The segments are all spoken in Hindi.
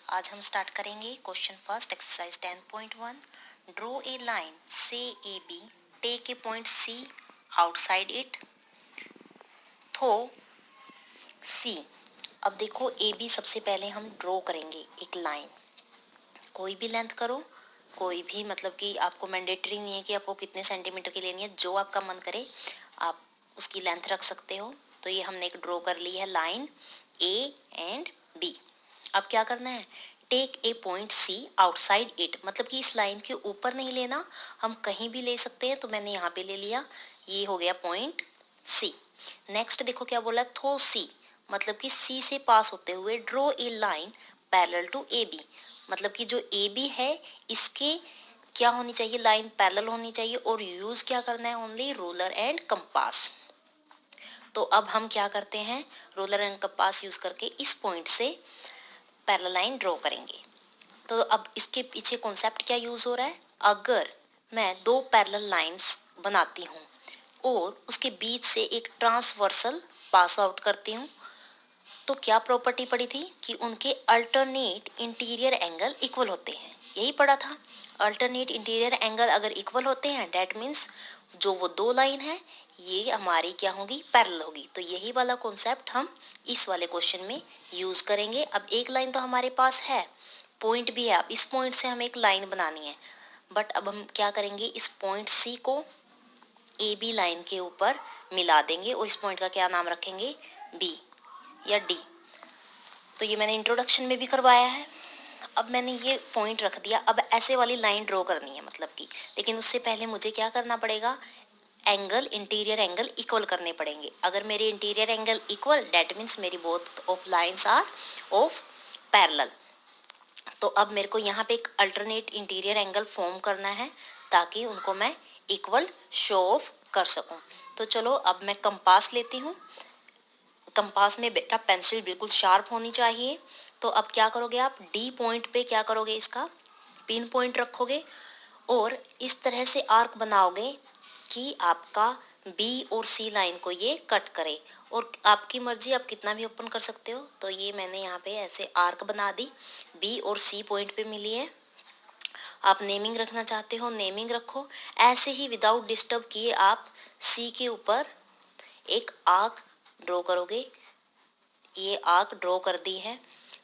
आज हम स्टार्ट करेंगे question first exercise 10.1। Draw a line से A B, take a point C outside it through C. अब देखो ए बी सबसे पहले हम ड्रॉ करेंगे एक लाइन, कोई भी लेंथ करो, कोई भी, मतलब कि आपको मैंडेटरी नहीं है कि आपको कितने सेंटीमीटर की लेनी है, जो आपका मन करे आप उसकी लेंथ रख सकते हो। तो ये हमने एक ड्रॉ कर ली है लाइन ए एंड बी। अब क्या करना है, take a point C outside it, मतलब कि इस लाइन के ऊपर नहीं लेना, हम कहीं भी ले सकते हैं। तो मैंने यहाँ पे ले लिया, ये हो गया पॉइंट सी। नेक्स्ट देखो क्या बोला, थो सी, मतलब कि सी से पास होते हुए draw a line parallel to A B, मतलब कि जो ए बी है इसके क्या होनी चाहिए, लाइन पैरेलल होनी चाहिए। और यूज क्या करना है, ओनली रूलर एंड कंपास। तो अब हम क्या करते हैं, रूलर एंड कंपास यूज करके इस पॉइंट से पैरेलल लाइन ड्रॉ करेंगे। तो अब इसके पीछे कॉन्सेप्ट क्या यूज हो रहा है, अगर मैं दो पैरेलल लाइंस बनाती हूँ और उसके बीच से एक ट्रांसवर्सल पास आउट करती हूँ, तो क्या प्रॉपर्टी पड़ी थी कि उनके अल्टरनेट इंटीरियर एंगल इक्वल होते हैं। यही पड़ा था, अल्टरनेट इंटीरियर एंगल अगर इक्वल होते हैं दैट मीन्स जो वो दो लाइन है ये हमारी क्या होगी, पैरेलल होगी। तो यही वाला कॉन्सेप्ट हम इस वाले क्वेश्चन में यूज करेंगे। अब एक लाइन तो हमारे पास है, पॉइंट भी है, अब इस पॉइंट से हमें एक लाइन बनानी है। बट अब हम क्या करेंगे, इस पॉइंट सी को ए बी लाइन के ऊपर मिला देंगे और इस पॉइंट का क्या नाम रखेंगे, बी या डी। तो ये मैंने इंट्रोडक्शन में भी करवाया है। अब मैंने ये पॉइंट रख दिया, अब ऐसे वाली लाइन ड्रॉ करनी है, मतलब कि, लेकिन उससे पहले मुझे क्या करना पड़ेगा, एंगल, इंटीरियर एंगल इक्वल करने पड़ेंगे। अगर मेरे interior angle equal that means मेरी both of lines are of parallel. तो अब मेरे को यहाँ पे एक अल्टरनेट इंटीरियर एंगल फॉर्म करना है ताकि उनको मैं इक्वल शो ऑफ कर सकूं। तो चलो अब मैं कंपास लेती हूँ। कंपास में बेटा पेंसिल बिल्कुल शार्प होनी चाहिए। तो अब क्या करोगे, आप डी पॉइंट पे क्या करोगे, इसका पिन पॉइंट रखोगे और इस तरह से आर्क बनाओगे कि आपका बी और सी लाइन को ये कट करे। और आपकी मर्जी, आप कितना भी ओपन कर सकते हो। तो ये मैंने यहाँ पे ऐसे आर्क बना दी, बी और सी पॉइंट पे मिली है। आप नेमिंग रखना चाहते हो नेमिंग रखो। ऐसे ही विदाउट डिस्टर्ब किए आप सी के ऊपर एक आर्क ड्रॉ करोगे। ये आर्क ड्रॉ कर दी है।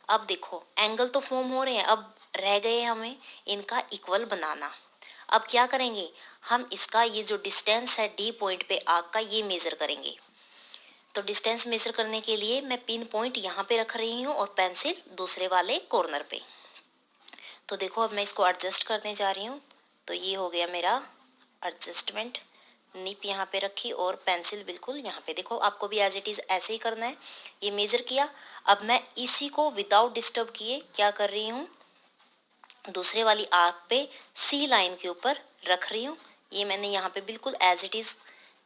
अब देखो एंगल तो फॉर्म हो रहे हैं, अब रह गए हमें इनका इक्वल बनाना। अब क्या करेंगे, हम इसका ये जो डिस्टेंस है डी पॉइंट पे आर्क का ये मेजर करेंगे। तो डिस्टेंस मेजर करने के लिए मैं पिन पॉइंट यहाँ पे रख रही हूँ और पेंसिल दूसरे वाले कॉर्नर पे। तो देखो अब मैं इसको एडजस्ट करने जा रही हूँ। तो ये हो गया मेरा एडजस्टमेंट, निप यहाँ पे रखी और पेंसिल बिल्कुल यहाँ पे। देखो आपको भी एज इट इज ऐसे ही करना है। ये मेजर किया, अब मैं इसी को विदाउट डिस्टर्ब किए क्या कर रही हूँ, दूसरे वाली आर्क पे सी लाइन के ऊपर रख रही हूँ। ये मैंने यहाँ पे बिल्कुल एज इट इज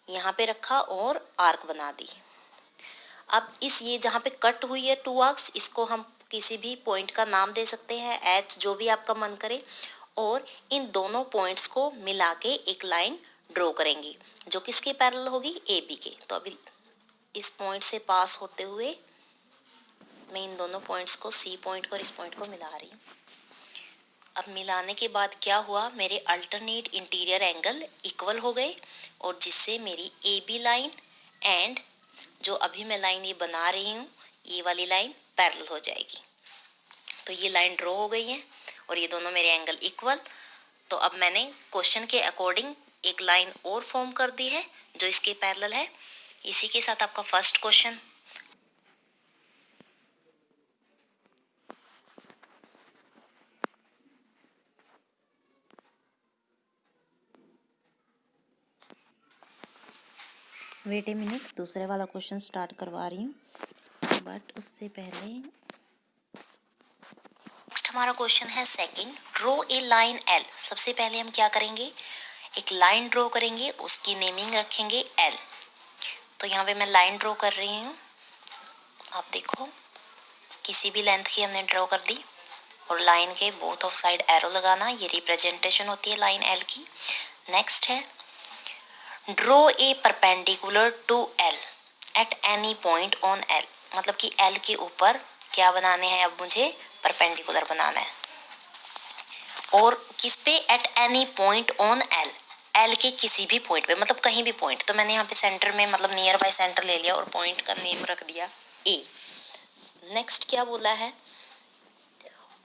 यहाँ पे रखा और आर्क बना दी। अब इस ये जहाँ पे कट हुई है टू आर्क्स, इसको हम किसी भी पॉइंट का नाम दे सकते हैं, एच, जो भी आपका मन करे। और इन दोनों पॉइंट्स को मिला के एक लाइन ड्रॉ करेंगे जो किसके पैरेलल होगी, ए बी के। तो अभी इस पॉइंट से पास होते हुए मैं इन दोनों पॉइंट्स को, सी पॉइंट को और इस पॉइंट को मिला रही हूँ। अब मिलाने के बाद क्या हुआ, मेरे अल्टरनेट इंटीरियर एंगल इक्वल हो गए और जिससे मेरी ए बी लाइन एंड जो अभी मैं लाइन ये बना रही हूँ ये वाली लाइन पैरेलल हो जाएगी। तो ये लाइन ड्रॉ हो गई है और ये दोनों मेरे एंगल इक्वल। तो अब मैंने क्वेश्चन के अकॉर्डिंग एक लाइन और फॉर्म कर दी है जो इसके पैरेलल है। इसी के साथ आपका first question wait a minute, दूसरे वाला क्वेश्चन स्टार्ट करवा रही हूँ, बट उससे पहले नेक्स्ट हमारा क्वेश्चन है second, draw a line L. सबसे पहले हम क्या करेंगे, एक लाइन ड्रॉ करेंगे, उसकी नेमिंग रखेंगे एल। तो यहाँ पे मैं लाइन ड्रॉ कर रही हूँ, आप देखो किसी भी लेंथ की हमने ड्रॉ कर दी और लाइन के बोथ ऑफ साइड एरो लगाना, ये रिप्रेजेंटेशन होती है लाइन एल की। नेक्स्ट है draw a perpendicular to L at any point on L, मतलब कि एल के ऊपर क्या बनाने हैं अब मुझे, परपेंडिकुलर बनाना है। और किस पे? Eight any point on L, L के किसी भी पॉइंट पे, मतलब कहीं भी पॉइंट। तो मैंने यहाँ पे सेंटर में, मतलब नियर बाय सेंटर ले लिया और पॉइंट का नेम रख दिया ए। नेक्स्ट क्या बोला है?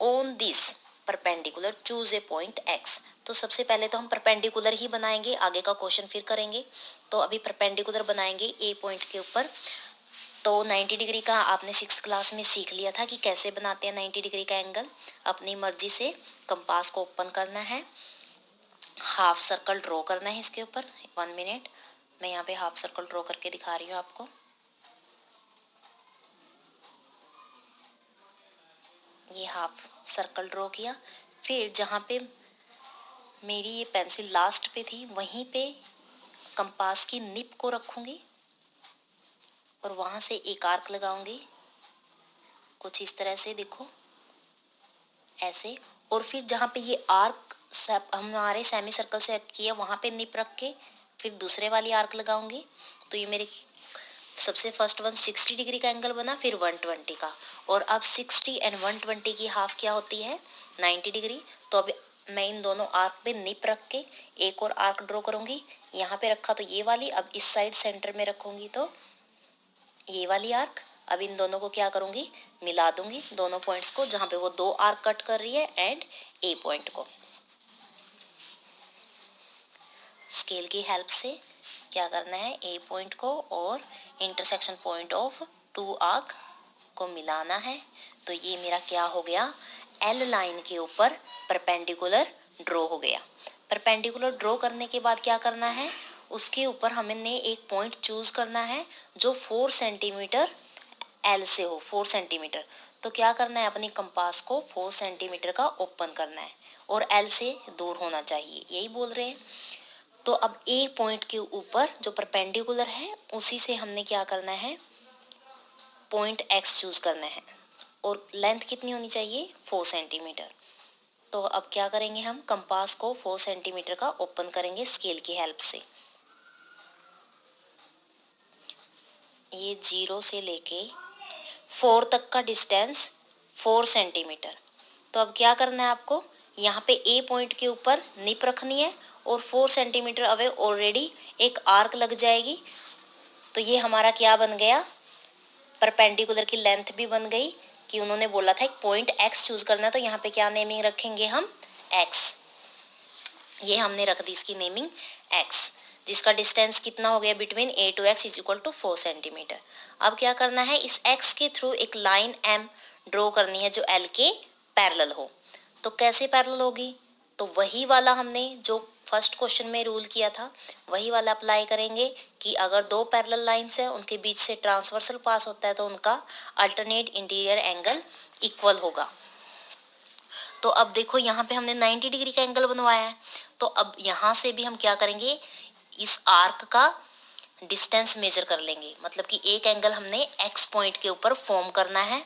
On this perpendicular choose a point x. तो सबसे पहले तो हम परपेंडिकुलर ही बनाएंगे, आगे का क्वेश्चन फिर करेंगे। तो अभी परपेंडिकुलर बनाएंगे ए पॉइंट के ऊपर। तो 90 डिग्री का आपने 6th क्लास में सीख लिया था कि कैसे बनाते हैं 90 डिग्री का एंगल। अपनी मर्जी से कंपास को ओपन करना है, हाफ सर्कल ड्रॉ करना है इसके ऊपर। 1 मिनट, मैं यहाँ पे हाफ सर्कल ड्रॉ करके दिखा रही हूँ आपको। ये हाफ सर्कल ड्रॉ किया। फिर जहाँ पे मेरी ये पेंसिल लास्ट पे थी, वहीं पे कंपास की निप को रखूंगी और वहां से एक आर्क लगाऊंगी, कुछ इस तरह से, देखो ऐसे। और फिर जहाँ पे ये आर्क हमारे सेमी सर्कल से किया, वहां पे निप रख के फिर दूसरे वाली आर्क लगाऊंगी। तो ये मेरे सबसे फर्स्ट वन 60 डिग्री का एंगल बना, फिर 120 का। और अब 60 एंड 120 की हाफ क्या होती है? 90 डिग्री। तो अब मैं इन दोनों आर्क पे निप रख के एक और आर्क ड्रॉ करूंगी। यहाँ पे रखा तो ये वाली, अब इस साइड सेंटर में रखूंगी तो ये वाली आर्क। अब इन दोनों को क्या करूंगी? मिला दूंगी, दोनों पॉइंट्स को जहाँ पे वो दो आर्क कट कर रही है, एंड ए पॉइंट को। स्केल की हेल्प से क्या करना है? ए पॉइंट को और इंटरसेक्शन पॉइंट ऑफ 2 आर्क को मिलाना है। तो ये मेरा क्या हो गया? एल लाइन के ऊपर परपेंडिकुलर ड्रॉ हो गया। परपेंडिकुलर ड्रॉ करने के बाद क्या करना है? उसके ऊपर हमने एक पॉइंट चूज करना है जो 4 सेंटीमीटर एल से हो, 4 सेंटीमीटर। तो क्या करना है? अपनी कंपास को 4 सेंटीमीटर का ओपन करना है और एल से दूर होना चाहिए, यही बोल रहे हैं। तो अब ए पॉइंट के ऊपर जो परपेंडिकुलर है, उसी से हमने क्या करना है? पॉइंट एक्स चूज करना है। और लेंथ कितनी होनी चाहिए? 4 सेंटीमीटर। तो अब क्या करेंगे? हम कंपास को 4 सेंटीमीटर का ओपन करेंगे स्केल की हेल्प से। ये 0 से लेके 4 तक का डिस्टेंस 4 सेंटीमीटर। तो अब क्या करना है आपको? यहाँ पे ए पॉइंट के ऊपर निप रखनी है और 4 सेंटीमीटर अवे ऑलरेडी एक आर्क लग जाएगी। तो ये हमारा क्या बन गया? परपेंडिकुलर की लेंथ भी बन गई, कि उन्होंने बोला था एक पॉइंट एक्स चूज करना। तो यहाँ पे क्या नेमिंग रखेंगे हम? एक्स। ये हमने रख दी इसकी नेमिंग एक्स, जिसका डिस्टेंस कितना हो गया? Between A to X is equal to 4 centimetre. अब क्या करना है? इस एक्स के थ्रू एक लाइन एम ड्रॉ करनी है जो एल के पैरेलल हो। तो कैसे पैरेलल होगी? तो वही वाला हमने जो फर्स्ट क्वेश्चन में रूल किया था, वही वाला अप्लाई करेंगे कि अगर दो पैरेलल लाइंस है, उनके बीच से ट्रांसवर्सल पास होता है, तो उनका अल्टरनेट इंटीरियर एंगल इक्वल होगा। तो अब देखो यहाँ पे हमने 90 डिग्री का एंगल बनवाया है। तो अब यहाँ से भी हम क्या करेंगे? इस आर्क का डिस्टेंस मेजर कर लेंगे, मतलब कि एक एंगल हमने एक्स पॉइंट के ऊपर फॉर्म करना है।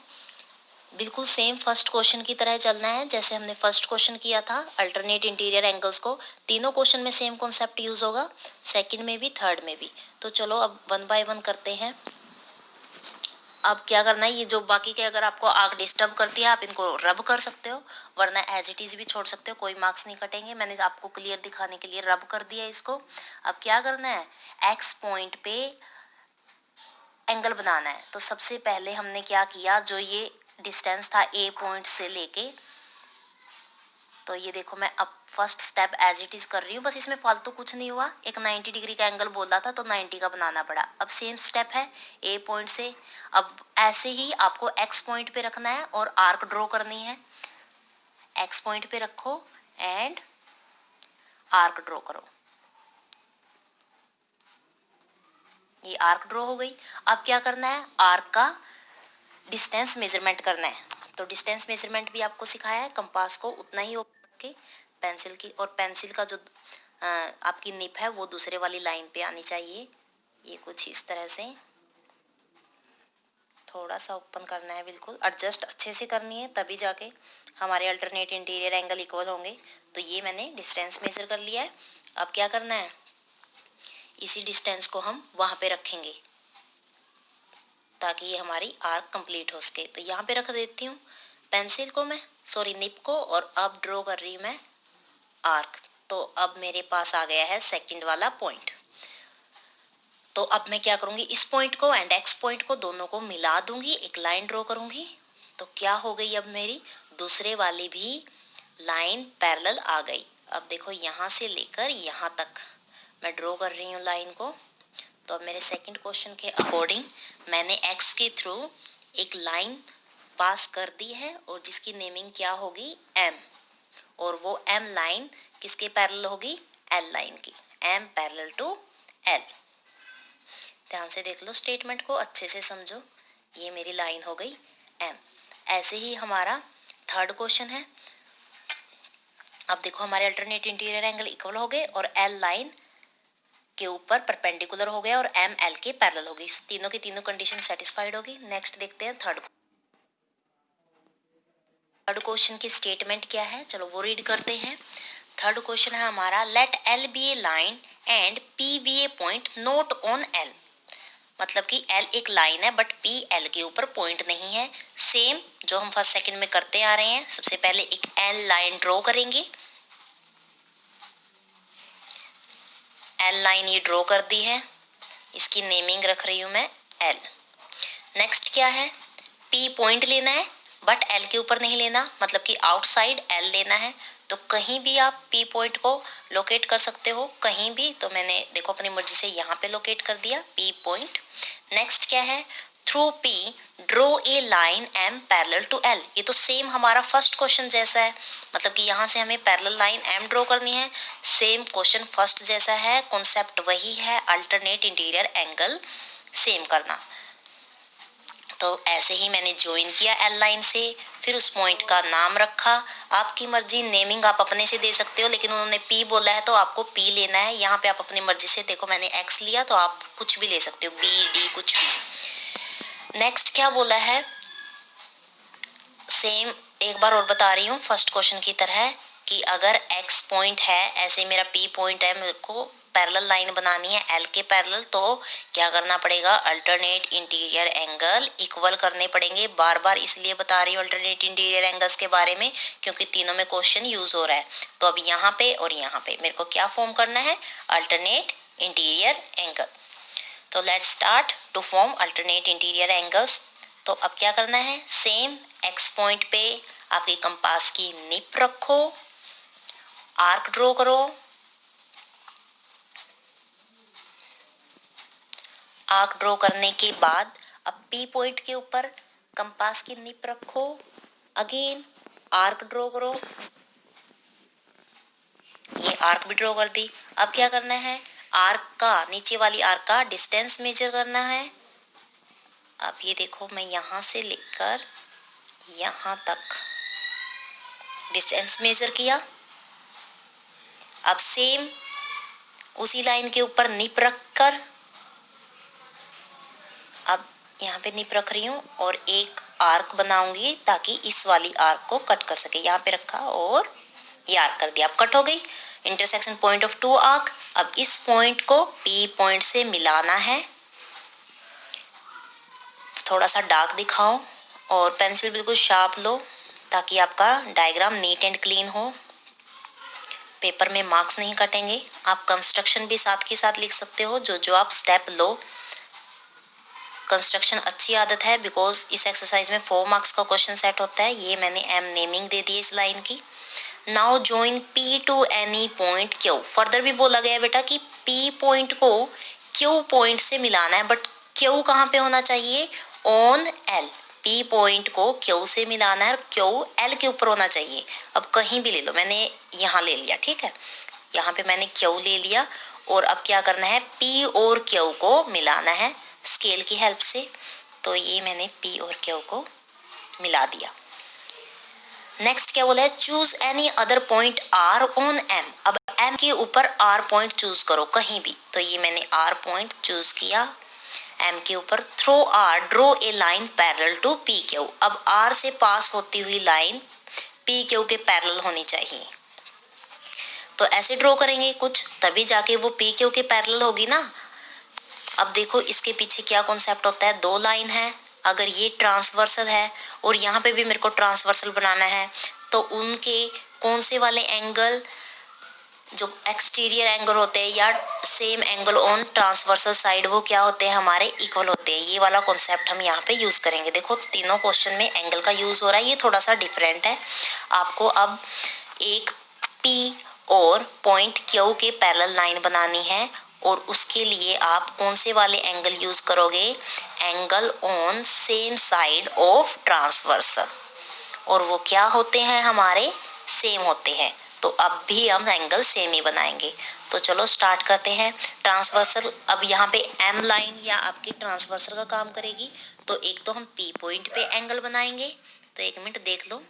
बिल्कुल सेम फर्स्ट क्वेश्चन की तरह चलना है, जैसे हमने फर्स्ट क्वेश्चन किया था अल्टरनेट इंटीरियर एंगल्स को। तीनों क्वेश्चन में सेम कॉन्सेप्ट यूज होगा, सेकंड में भी, थर्ड में भी। तो चलो अब 1 बाय 1 करते हैं। अब क्या करना है? ये जो बाकी के अगर आपको आग डिस्टर्ब करती है, आप इनको रब कर सकते हो, वरना एज इट इज भी छोड़ सकते हो, कोई मार्क्स नहीं कटेंगे। मैंने आपको क्लियर दिखाने के लिए रब कर दिया इसको। अब क्या करना है? एक्स पॉइंट पे एंगल बनाना है। तो सबसे पहले हमने क्या किया? जो ये डिस्टेंस था ए पॉइंट से लेके, तो ये देखो मैं अब first step as it is कर रही हूँ, बस इसमें फालतू कुछ नहीं हुआ। एक 90 डिग्री का एंगल बोला था तो 90 का बनाना पड़ा। अब सेम स्टेप है ए पॉइंट से। अब ऐसे ही आपको एक्स पॉइंट पे रखना है और आर्क ड्रॉ करनी है। एक्स पॉइंट पे रखो एंड आर्क ड्रॉ करो। ये आर्क ड्रॉ हो गई। अब क्या करना है? आर्क का डिस्टेंस मेजरमेंट करना है। तो डिस्टेंस मेजरमेंट भी आपको सिखाया है। कंपास को उतना ही के पेंसिल की, और पेंसिल का जो आपकी निप है वो दूसरे वाली लाइन पे आनी चाहिए। ये कुछ इस तरह से थोड़ा सा ओपन करना है, बिल्कुल एडजस्ट अच्छे से करनी है, तभी जाके हमारे अल्टरनेट इंटीरियर एंगल इक्वल होंगे। तो ये मैंने डिस्टेंस मेजर कर लिया है। अब क्या करना है? इसी डिस्टेंस को हम वहाँ पे रखेंगे ताकि ये हमारी आर्क कंप्लीट हो सके। तो यहाँ पे रख देती हूँ। पेंसिल को मैं निब को, और अब ड्रॉ कर रही हूँ मैं आर्क। तो अब मेरे पास आ गया है सेकंड वाला पॉइंट। तो अब मैं क्या करूंगी, इस पॉइंट को एंड एक्स पॉइंट को दोनों को मिला दूंगी, एक लाइन ड्रॉ करूंगी। तो क्या हो गई, अब मेरी दूसरे वाली भी लाइन पैरेलल आ गई। अब देखो यहाँ से लेकर यहाँ तक मैं ड्रॉ कर रही हूँ लाइन को। तो अब मेरे सेकंड क्वेश्चन के अकॉर्डिंग मैंने एक्स के थ्रू एक लाइन पास कर दी है, और जिसकी नेमिंग क्या होगी, एम। और वो एम लाइन किसके पैरेलल होगी, एल लाइन की। M parallel to L. ध्यान से देख लो स्टेटमेंट को, अच्छे से समझो। ये मेरी लाइन हो गई एम। ऐसे ही हमारा थर्ड क्वेश्चन है। अब देखो हमारे अल्टरनेट इंटीरियर एंगल इक्वल हो गए, और एल लाइन के ऊपर परपेंडिकुलर हो गया, और एम एल के पैरेलल हो गई। तीनों की तीनों कंडीशन सेटिस्फाइड होगी। नेक्स्ट देखते हैं थर्ड क्वेश्चन की स्टेटमेंट क्या है, चलो वो रीड करते हैं। थर्ड क्वेश्चन है हमारा, let L be a line and P be a point not on L. मतलब कि एल एक लाइन है बट पी एल के ऊपर पॉइंट नहीं है। सेम जो हम फर्स्ट सेकंड में करते आ रहे हैं। सबसे पहले एक एल लाइन ड्रॉ करेंगे। एल लाइन ये ड्रॉ कर दी है, इसकी नेमिंग रख रही हूं मैं एल। नेक्स्ट क्या है, पी पॉइंट लेना है बट एल के ऊपर नहीं लेना, मतलब कि आउटसाइड एल लेना है। तो कहीं भी आप पी पॉइंट को लोकेट कर सकते हो, कहीं भी। तो मैंने देखो अपनी मर्जी से यहाँ पे लोकेट कर दिया पी पॉइंट। नेक्स्ट क्या है, through P draw a line M parallel to L. ये तो सेम हमारा फर्स्ट क्वेश्चन जैसा है, मतलब कि यहाँ से हमें पैरेलल लाइन एम ड्रॉ करनी है। सेम क्वेश्चन फर्स्ट जैसा है, कॉन्सेप्ट वही है, अल्टरनेट इंटीरियर एंगल सेम करना। तो ऐसे ही मैंने ज्वाइन किया एल लाइन से, फिर उस पॉइंट का नाम रखा। आपकी मर्जी, नेमिंग आप अपने से दे सकते हो, लेकिन उन्होंने पी बोला है तो आपको पी लेना है। यहाँ पे आप अपनी मर्जी से, देखो मैंने एक्स लिया तो आप कुछ भी ले सकते हो, बी डी कुछ भी। नेक्स्ट क्या बोला है, सेम एक बार और बता रही हूँ फर्स्ट क्वेश्चन की तरह, कि अगर एक्स पॉइंट है, ऐसे मेरा पी पॉइंट है, मेरे को पैरेलल लाइन बनानी है एल के पैरेलल, तो क्या करना पड़ेगा, अल्टरनेट इंटीरियर एंगल इक्वल करने पड़ेंगे। बार बार इसलिए बता रही हूँ अल्टरनेट इंटीरियर एंगल्स के बारे में, क्योंकि तीनों में क्वेश्चन यूज हो रहा है। तो अब यहाँ पे और यहाँ पे मेरे को क्या फॉर्म करना है, अल्टरनेट इंटीरियर एंगल। तो let's start to form alternate interior angles. तो अब क्या करना है, सेम एक्स पॉइंट पे आपके कंपास की निप रखो, आर्क ड्रॉ करो। आर्क ड्रॉ करने के बाद अब पी पॉइंट के ऊपर कंपास की निप रखो, अगेन आर्क ड्रॉ करो। ये आर्क भी ड्रॉ कर दी। अब क्या करना है, आर्क का, नीचे वाली आर्क का डिस्टेंस मेजर करना है। अब ये देखो मैं यहाँ से लेकर यहाँ तक डिस्टेंस मेजर किया। अब सेम उसी लाइन के ऊपर निप रखकर, अब यहाँ पे निप रख रही हूँ और एक आर्क बनाऊंगी ताकि इस वाली आर्क को कट कर सके। यहाँ पे रखा और ये आर्क कर दिया, अब कट हो गई। Intersection point of two arc. अब इस पॉइंट को पी पॉइंट से मिलाना है। थोड़ा सा डार्क दिखाओ और पेंसिल बिल्कुल शार्प लो ताकि आपका डायग्राम नीट एंड क्लीन हो। पेपर में मार्क्स नहीं कटेंगे। आप कंस्ट्रक्शन भी साथ के साथ लिख सकते हो, जो जो आप स्टेप लो। कंस्ट्रक्शन अच्छी आदत है, बिकॉज इस एक्सरसाइज में 4 मार्क्स का क्वेश्चन सेट होता है। ये मैंने एम नेमिंग दे दी है इस लाइन की। Now join P to any point Q. Further भी बोला गया है बेटा कि पी पॉइंट को क्यू पॉइंट से मिलाना है, बट क्यू कहाँ पे होना चाहिए, ऑन एल। पी पॉइंट को क्यू से मिलाना है और क्यू एल के ऊपर होना चाहिए। अब कहीं भी ले लो, मैंने यहाँ ले लिया, ठीक है, यहाँ पे मैंने क्यू ले लिया। और अब क्या करना है, पी और क्यू को मिलाना है स्केल की हेल्प से। तो ये मैंने पी और क्यू को मिला दिया। नेक्स्ट क्या बोला है, choose any other point R on M. अब एम के ऊपर आर पॉइंट चूज करो कहीं भी। तो ये मैंने आर पॉइंट चूज किया एम के ऊपर। Through R draw a line parallel to P Q. अब आर से पास होती हुई लाइन पी क्यू के पैरेलल होनी चाहिए। तो ऐसे ड्रॉ करेंगे कुछ, तभी जाके वो पी क्यू के पैरेलल होगी ना। अब देखो इसके पीछे क्या कॉन्सेप्ट होता है, 2 लाइन है, अगर ये ट्रांसवर्सल है और यहाँ पे भी मेरे को ट्रांसवर्सल बनाना है, तो उनके कौन से वाले एंगल जो एक्सटीरियर एंगल होते हैं या same angle on transversal side, वो क्या होते हैं, हमारे इक्वल होते हैं। ये वाला कॉन्सेप्ट हम यहाँ पे यूज करेंगे। देखो तीनों क्वेश्चन में एंगल का यूज हो रहा है, ये थोड़ा सा डिफरेंट है। आपको अब एक P और पॉइंट Q के पैरेलल लाइन बनानी है, और उसके लिए आप कौन से वाले एंगल यूज करोगे, angle on same side of transversal, और वो क्या होते हैं, हमारे सेम होते हैं। तो अब भी हम एंगल सेम ही बनाएंगे। तो चलो स्टार्ट करते हैं। ट्रांसवर्सल, अब यहाँ पे M लाइन या आपकी ट्रांसवर्सल का काम करेगी। तो एक तो हम P पॉइंट पे एंगल बनाएंगे। तो एक मिनट देख लो,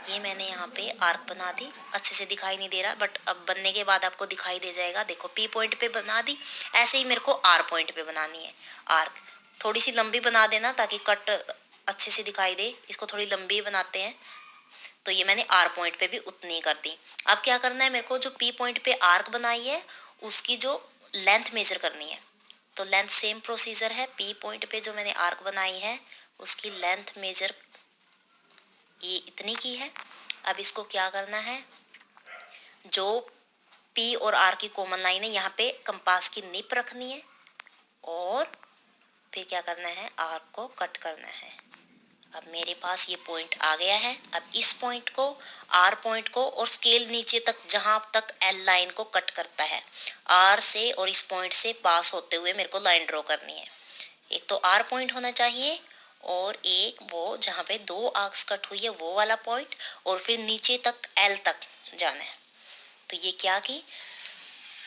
ये मैंने यहाँ पे आर्क बना दी, अच्छे से दिखाई नहीं दे रहा, बट अब बनने के बाद आपको दिखाई दे जाएगा। देखो P पॉइंट पे बना दी। ऐसे ही मेरे को R पॉइंट पे बनानी है आर्क। थोड़ी सी लंबी बना देना ताकि कट अच्छे से दिखाई दे। इसको थोड़ी लंबी बनाते हैं। तो ये मैंने R पॉइंट पे भी उतनी कर दी। अब क्या करना है, मेरे को जो P पॉइंट पे आर्क बनाई है उसकी जो लेंथ मेजर करनी है। तो लेंथ सेम प्रोसीजर है। P पॉइंट पे जो मैंने आर्क बनाई है उसकी लेंथ मेजर ये इतनी की है। अब इसको क्या करना है, जो P और R की कॉमन लाइन है यहाँ पे कंपास की निप रखनी है, और फिर क्या करना है, आर्क को कट करना है। अब मेरे पास ये पॉइंट आ गया है। अब इस पॉइंट को, R पॉइंट को, और स्केल नीचे तक जहां तक L लाइन को कट करता है, R से और इस पॉइंट से पास होते हुए मेरे को लाइन ड्रॉ करनी है। एक तो R पॉइंट होना चाहिए, और एक वो जहाँ पे दो आर्क्स कट हुई है वो वाला पॉइंट, और फिर नीचे तक L तक जाना है। तो ये क्या की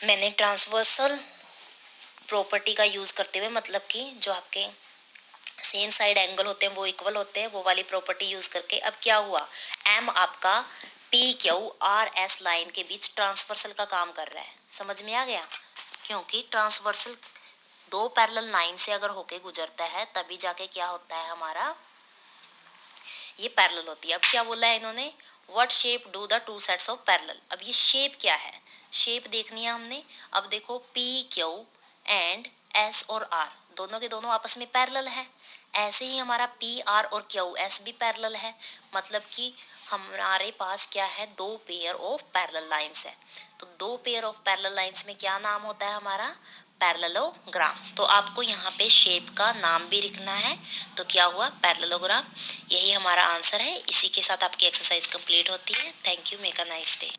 मैंने ट्रांसवर्सल प्रॉपर्टी का यूज करते हुए, मतलब कि जो आपके सेम साइड एंगल होते हैं वो इक्वल होते हैं, वो वाली प्रॉपर्टी यूज करके। अब क्या हुआ, M आपका PQRS लाइन के बीच ट्रांसवर्सल का काम कर रहा है। समझ में आ गया? क्योंकि ट्रांसवर्सल दो पैरेलल लाइन से अगर होके गुजरता है तभी जाके क्या होता है, हमारा ये पैरेलल होती है। अब क्या बोला है इन्होंने, what shape do the two sets of parallel. अब ये शेप क्या है, शेप देखनी है हमने। अब देखो PQ एंड S और R दोनों के दोनों आपस में पैरेलल है। ऐसे ही हमारा PR और QS भी पैरेलल है। मतलब कि हमारे पास क्या है, दो पेयर ऑफ पैरेलल लाइंस है। तो दो पेयर ऑफ पैरेलल लाइंस में क्या नाम होता है हमारा, पैरेललोग्राम। तो आपको यहाँ पे शेप का नाम भी लिखना है। तो क्या हुआ, पैरेललोग्राम। यही हमारा आंसर है। इसी के साथ आपकी एक्सरसाइज कंप्लीट होती है। Thank you, make a nice day.